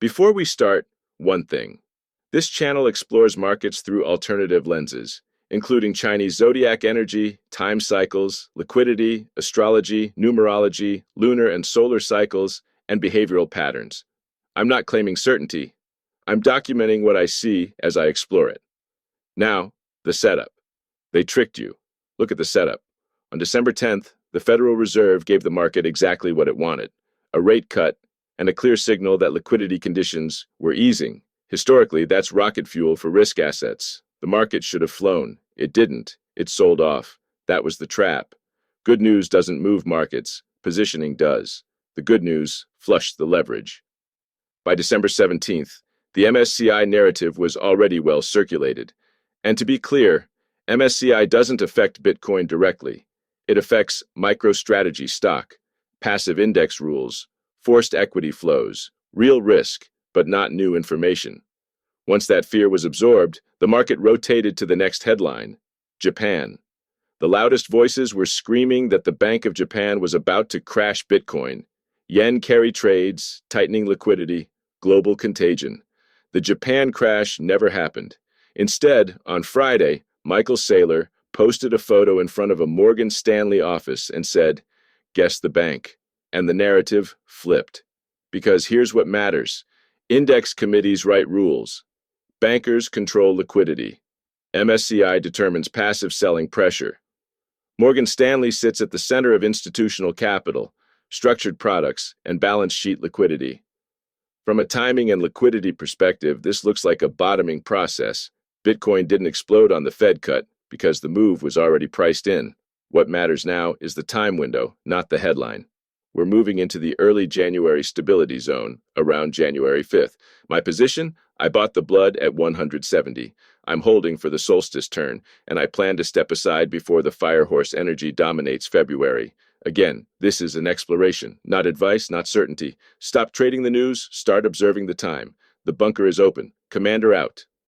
Before we start, one thing. This channel explores markets through alternative lenses, including Chinese zodiac energy, time cycles, liquidity, astrology, numerology, lunar and solar cycles, and behavioral patterns. I'm not claiming certainty. I'm documenting what I see as I explore it. Now, the setup. They tricked you. Look at the setup. On December 10th, the Federal Reserve gave the market exactly what it wanted: a rate cut and a clear signal that liquidity conditions were easing. Historically, that's rocket fuel for risk assets. The market should have flown. It didn't. It sold off. That was the trap. Good news doesn't move markets. Positioning does. The good news flushed the leverage. By December 17th, the MSCI narrative was already well circulated. And to be clear, MSCI doesn't affect Bitcoin directly. It affects MicroStrategy stock, passive index rules, forced equity flows, real risk, but not new information. Once that fear was absorbed, the market rotated to the next headline: Japan. The loudest voices were screaming that the Bank of Japan was about to crash Bitcoin. Yen carry trades, tightening liquidity, global contagion. The Japan crash never happened. Instead, on Friday, Michael Saylor posted a photo in front of a Morgan Stanley office and said, "Guess the bank." And the narrative flipped. Because here's what matters. Index committees write rules. Bankers control liquidity. MSCI determines passive selling pressure. Morgan Stanley sits at the center of institutional capital, structured products, and balance sheet liquidity. From a timing and liquidity perspective, this looks like a bottoming process. Bitcoin didn't explode on the Fed cut because the move was already priced in. What matters now is the time window, not the headline. We're moving into the early January stability zone, around January 5th. My position? I bought the blood at 170. I'm holding for the solstice turn, and I plan to step aside before the firehorse energy dominates February. Again, this is an exploration, not advice, not certainty. Stop trading the news, start observing the time. The bunker is open. Commander out.